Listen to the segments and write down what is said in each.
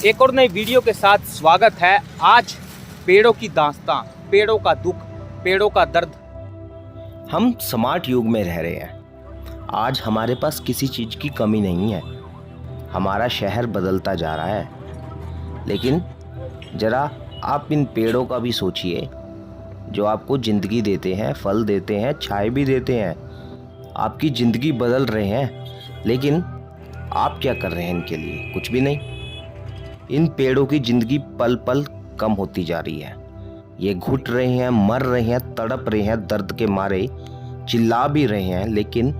एक और नई वीडियो के साथ स्वागत है। आज पेड़ों की दास्तां, पेड़ों का दुख, पेड़ों का दर्द। हम स्मार्ट युग में रह रहे हैं। आज हमारे पास किसी चीज़ की कमी नहीं है। हमारा शहर बदलता जा रहा है, लेकिन ज़रा आप इन पेड़ों का भी सोचिए जो आपको ज़िंदगी देते हैं, फल देते हैं, छाए भी देते हैं। आपकी ज़िंदगी बदल रहे हैं, लेकिन आप क्या कर रहे हैं इनके लिए? कुछ भी नहीं। इन पेड़ों की ज़िंदगी पल पल कम होती जा रही है। ये घुट रहे हैं, मर रहे हैं, तड़प रहे हैं, दर्द के मारे चिल्ला भी रहे हैं, लेकिन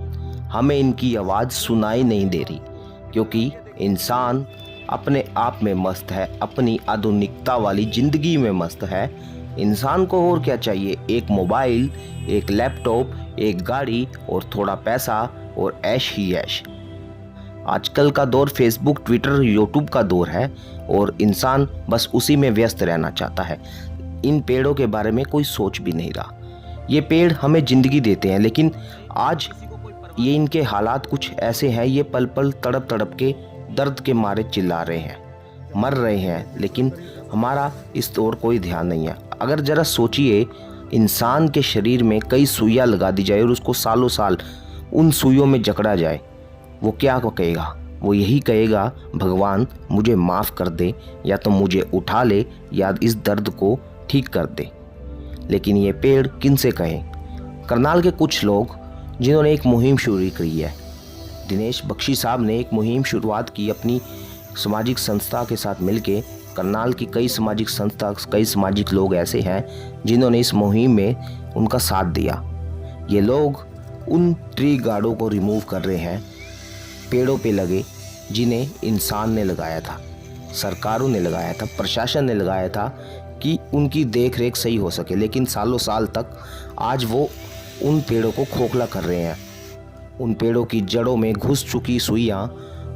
हमें इनकी आवाज़ सुनाई नहीं दे रही, क्योंकि इंसान अपने आप में मस्त है, अपनी आधुनिकता वाली ज़िंदगी में मस्त है। इंसान को और क्या चाहिए? एक मोबाइल, एक लैपटॉप, एक गाड़ी और थोड़ा पैसा और ऐश ही ऐश। आजकल का दौर फेसबुक, ट्विटर, यूट्यूब का दौर है और इंसान बस उसी में व्यस्त रहना चाहता है। इन पेड़ों के बारे में कोई सोच भी नहीं रहा। ये पेड़ हमें ज़िंदगी देते हैं, लेकिन आज ये इनके हालात कुछ ऐसे हैं। ये पल पल तड़प तड़प के दर्द के मारे चिल्ला रहे हैं, मर रहे हैं, लेकिन हमारा इस ओर कोई ध्यान नहीं है। अगर ज़रा सोचिए, इंसान के शरीर में कई सुइयाँ लगा दी जाए और उसको सालों साल उन सुइयों में जकड़ा जाए, वो क्या कहेगा? वो यही कहेगा, भगवान मुझे माफ़ कर दे, या तो मुझे उठा ले, या इस दर्द को ठीक कर दे। लेकिन ये पेड़ किन से कहें? करनाल के कुछ लोग जिन्होंने एक मुहिम शुरू की है। दिनेश बख्शी साहब ने एक मुहिम शुरुआत की अपनी सामाजिक संस्था के साथ मिलके। करनाल की कई सामाजिक संस्था, कई सामाजिक लोग ऐसे हैं जिन्होंने इस मुहिम में उनका साथ दिया। ये लोग उन ट्री गार्डों को रिमूव कर रहे हैं, पेड़ों पे लगे जिन्हें इंसान ने लगाया था, सरकारों ने लगाया था, प्रशासन ने लगाया था कि उनकी देख रेख सही हो सके। लेकिन सालों साल तक आज वो उन पेड़ों को खोखला कर रहे हैं। उन पेड़ों की जड़ों में घुस चुकी सुइयाँ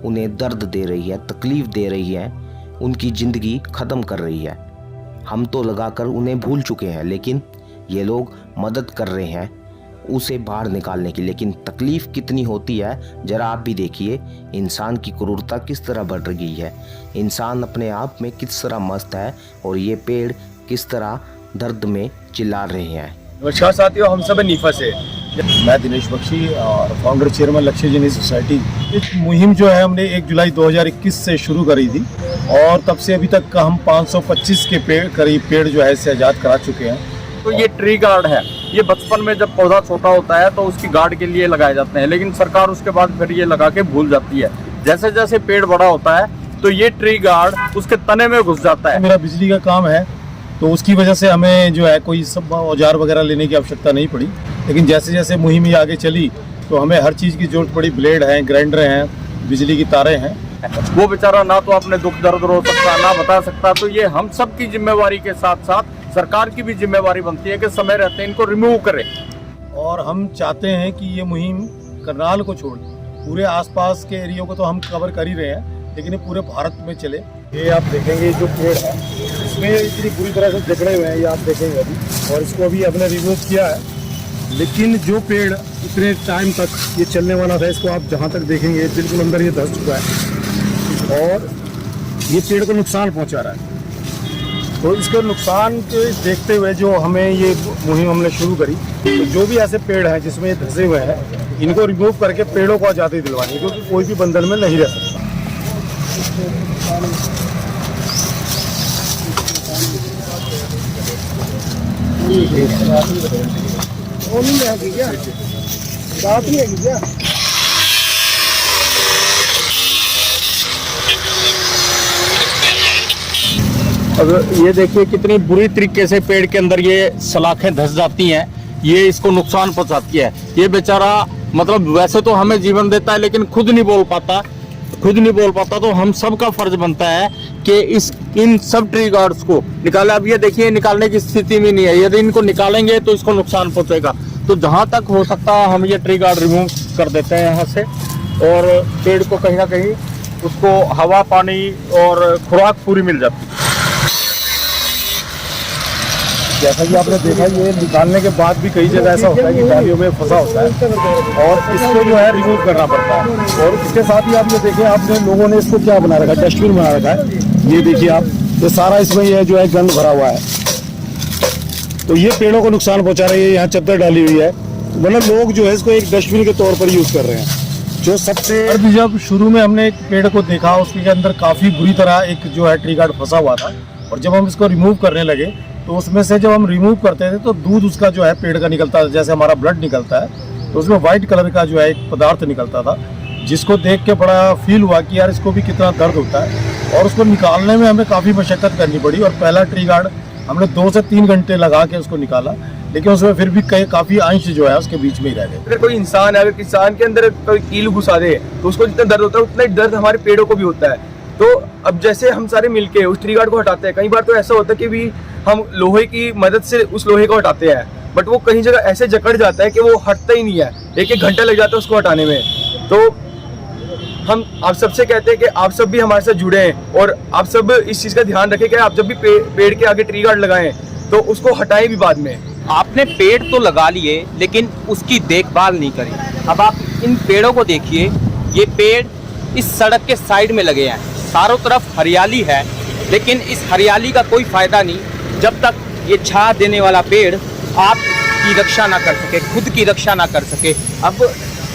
उन्हें दर्द दे रही है, तकलीफ़ दे रही है, उनकी ज़िंदगी ख़त्म कर रही है। हम तो लगाकर उन्हें भूल चुके हैं, लेकिन ये लोग मदद कर रहे हैं उसे बाहर निकालने की। लेकिन तकलीफ़ कितनी होती है ज़रा आप भी देखिए। इंसान की क्रूरता किस तरह बढ़ गई है, इंसान अपने आप में किस तरह मस्त है, और ये पेड़ किस तरह दर्द में चिल्ला रहे हैं। नमस्कार साथियों, हम सब नीफा से। मैं दिनेश बख्शी और फाउंडर चेयरमैन लक्ष्य जैन सोसाइटी। इस मुहिम जो है हमने 1 जुलाई 2021 से शुरू करी थी और तब से अभी तक का हम 525 के करीब पेड़ जो है इसे आज़ाद करा चुके हैं। तो ये ट्री गार्ड है, ये बचपन में जब पौधा छोटा होता है तो उसकी गार्ड के लिए लगाए जाते हैं, लेकिन सरकार उसके बाद फिर ये लगा के भूल जाती है। जैसे जैसे पेड़ बड़ा होता है तो ये ट्री गार्ड उसके तने में घुस जाता है। मेरा बिजली का काम है, तो उसकी वजह से हमें जो है कोई सब औजार वगैरह लेने की आवश्यकता नहीं पड़ी। लेकिन जैसे जैसे मुहिम ये आगे चली तो हमें हर चीज़ की जरूरत पड़ी। ब्लेड हैं, ग्राइंडर हैं, बिजली की तारें हैं। वो बेचारा ना तो अपने दुख दर्द रो सकता, ना बता सकता। तो ये हम सब की जिम्मेवारी के साथ साथ सरकार की भी जिम्मेवारी बनती है कि समय रहते इनको रिमूव करें। और हम चाहते हैं कि ये मुहिम करनाल को छोड़ पूरे आसपास के एरिया को तो हम कवर कर ही रहे हैं, लेकिन ये पूरे भारत में चले। ये आप देखेंगे जो पेड़ है इसमें इतनी बुरी तरह से जकड़े हुए हैं, ये आप देखेंगे अभी, और इसको अभी हमने रिमूव किया है। लेकिन जो पेड़ इतने टाइम तक ये चलने वाला था, इसको आप जहाँ तक देखेंगे बिल्कुल अंदर ये धंस चुका है और ये पेड़ को नुकसान पहुँचा रहा है। तो इसके नुकसान के देखते हुए जो हमें ये मुहिम हमने शुरू करी, तो जो भी ऐसे पेड़ हैं जिसमें ये धंसे हुए हैं, इनको रिमूव करके पेड़ों को आज़ादी दिलवानी, क्योंकि कोई भी बंधन में नहीं रह सकता। क्या अब ये देखिए कितनी बुरी तरीके से पेड़ के अंदर ये सलाखें धंस जाती हैं, ये इसको नुकसान पहुंचाती है। ये बेचारा मतलब वैसे तो हमें जीवन देता है, लेकिन खुद नहीं बोल पाता। तो हम सब का फर्ज बनता है कि इन सब ट्री गार्ड्स को निकाले। अब ये देखिए निकालने की स्थिति में नहीं है। यदि इनको निकालेंगे तो इसको नुकसान पहुंचेगा। तो जहाँ तक हो सकता है हम ये ट्री गार्ड रिमूव कर देते हैं यहाँ से, और पेड़ को कहीं ना कहीं उसको हवा, पानी और खुराक पूरी मिल जाती है। जैसा कि आपने देखा, ये निकालने के बाद भी कई जगह ऐसा होता है कि डालियों में फंसा होता है और इसको जो है रिमूव करना पड़ता है। और इसके साथ ही आपने देखे, आपने लोगों ने इसको क्या बना रखा है, डस्टबिन बना रखा है। ये देखिए आप, ये सारा इसमें ये जो है गंद भरा हुआ है, तो ये पेड़ों को नुकसान पहुंचा रही है। यहाँ चद्दर डाली हुई है, मतलब लोग जो है इसको एक डस्टबिन के तौर पर यूज कर रहे हैं। जो सबसे जब शुरू में हमने एक पेड़ को देखा, उसके अंदर काफी बुरी तरह एक जो है ट्री गार्ड फंसा हुआ था, और जब हम इसको रिमूव करने लगे तो उसमें से जब हम रिमूव करते थे तो दूध उसका जो है पेड़ का निकलता था, जैसे हमारा ब्लड निकलता है, तो उसमें वाइट कलर का जो है एक पदार्थ निकलता था, जिसको देख के बड़ा फील हुआ कि यार इसको भी कितना दर्द होता है। और उसको निकालने में हमें काफ़ी मशक्कत करनी पड़ी, और पहला ट्री गार्ड हमने 2 से 3 घंटे लगा के उसको निकाला, लेकिन उसमें फिर भी काफ़ी अंश जो है उसके बीच में ही रह गए। अगर कोई इंसान है, अगर किसान के अंदर कोई कील घुसा दे तो उसको जितना दर्द होता है उतना ही दर्द हमारे पेड़ों को भी होता है। तो अब जैसे हम सारे मिलके उस ट्री गार्ड को हटाते हैं, कई बार तो ऐसा होता है कि भी हम लोहे की मदद से उस लोहे को हटाते हैं, बट वो कहीं जगह ऐसे जकड़ जाता है कि वो हटता ही नहीं है, 1-1 घंटा लग जाता है उसको हटाने में। तो हम आप सबसे कहते हैं कि आप सब भी हमारे साथ जुड़े हैं और आप सब इस चीज़ का ध्यान रखें कि आप जब भी पेड़ के आगे ट्री गार्ड लगाएं तो उसको हटाएं भी बाद में। आपने पेड़ तो लगा लिए लेकिन उसकी देखभाल नहीं करी। अब आप इन पेड़ों को देखिए, ये पेड़ इस सड़क के साइड में लगे हैं, चारों तरफ हरियाली है, लेकिन इस हरियाली का कोई फायदा नहीं जब तक ये छाया देने वाला पेड़ आपकी रक्षा ना कर सके, खुद की रक्षा ना कर सके। अब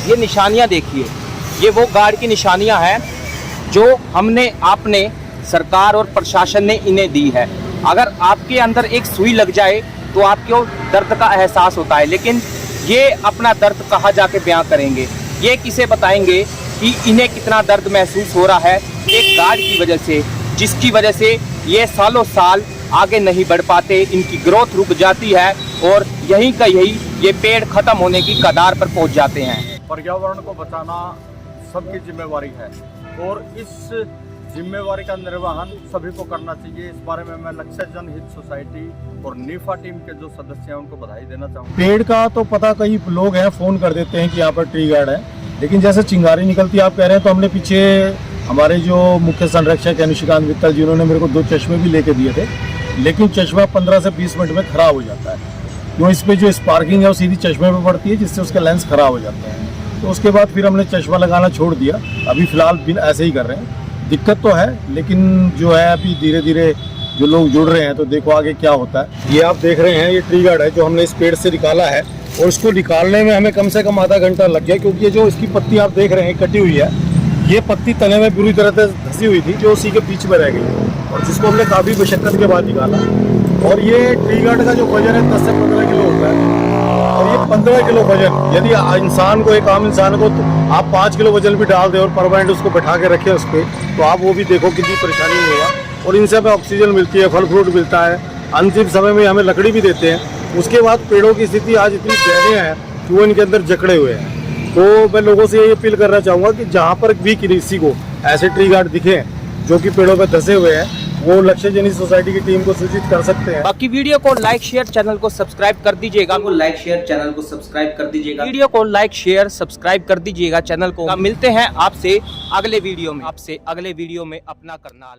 ये निशानियां देखिए, ये वो गार्ड की निशानियां हैं जो हमने, आपने, सरकार और प्रशासन ने इन्हें दी है। अगर आपके अंदर एक सुई लग जाए तो आपको दर्द का एहसास होता है, लेकिन ये अपना दर्द कहाँ जाके बयां करेंगे, ये किसे बताएंगे कि इन्हें कितना दर्द महसूस हो रहा है एक गार्ड की वजह से, जिसकी वजह से ये सालों साल आगे नहीं बढ़ पाते, इनकी ग्रोथ रुक जाती है और यहीं का यही ये पेड़ खत्म होने की कगार पर पहुंच जाते हैं। पर्यावरण को बचाना सबकी जिम्मेवारी है और इस जिम्मेवारी का निर्वहन सभी को करना चाहिए। इस बारे में मैं लक्ष्य जनहित सोसाइटी और नीफा टीम के जो सदस्य हैं उनको बधाई देना चाहूँगा। पेड़ का तो पता, कई लोग हैं फ़ोन कर देते हैं कि यहाँ पर ट्री गार्ड है, लेकिन जैसे चिंगारी निकलती है आप कह रहे हैं, तो हमने पीछे हमारे जो मुख्य संरक्षक है निशिकांत मित्तल जी, उन्होंने मेरे को 2 चश्मे भी लेके दिए थे, लेकिन चश्मा 15 से 20 मिनट में ख़राब हो जाता है, क्यों इस पर जो स्पार्किंग है वो सीधी चश्मे में पड़ती है, जिससे उसके लेंस ख़राब हो जाते हैं। तो उसके बाद फिर हमने चश्मा लगाना छोड़ दिया, अभी फ़िलहाल बिन ऐसे ही कर रहे हैं। दिक्कत तो है, लेकिन जो है अभी धीरे धीरे जो लोग जुड़ रहे हैं, तो देखो आगे क्या होता है। ये आप देख रहे हैं, ये ट्री गार्ड है जो हमने इस पेड़ से निकाला है, और इसको निकालने में हमें कम से कम आधा घंटा लग गया, क्योंकि ये जो इसकी पत्ती आप देख रहे हैं कटी हुई है, ये पत्ती तने में बुरी तरह से धंसी हुई थी, जो उसी के बीच में रह गई, और जिसको हमने काफ़ी मशक्कत के बाद निकाला। और ये ट्री गार्ड का जो वजन है 10 से 15 किलो होता है, और ये 15 किलो वजन, यदि इंसान को, एक आम इंसान को तो आप 5 किलो वजन भी डाल दें और परमानेंट उसको बैठा के रखें उस पर, तो आप वो भी देखो कितनी परेशानी होगा। और इनसे हमें ऑक्सीजन मिलती है, फल फ्रूट मिलता है, अंतिम समय में हमें लकड़ी भी देते हैं। उसके बाद पेड़ों की स्थिति आज इतनी दयनीय है कि वो इनके अंदर जकड़े हुए हैं। तो मैं लोगों से ये अपील करना चाहूँगा कि जहाँ पर भी किसी को ऐसे ट्री गार्ड दिखे जो कि पेड़ों पर धंसे हुए हैं, वो लक्ष्य जनहित सोसाइटी की टीम को सूचित कर सकते हैं। बाकी वीडियो को लाइक शेयर चैनल को सब्सक्राइब कर दीजिएगा, लाइक शेयर चैनल को सब्सक्राइब कर दीजिएगा, वीडियो को लाइक शेयर सब्सक्राइब कर दीजिएगा चैनल को। मिलते हैं आपसे अगले वीडियो में, अपना करनाल।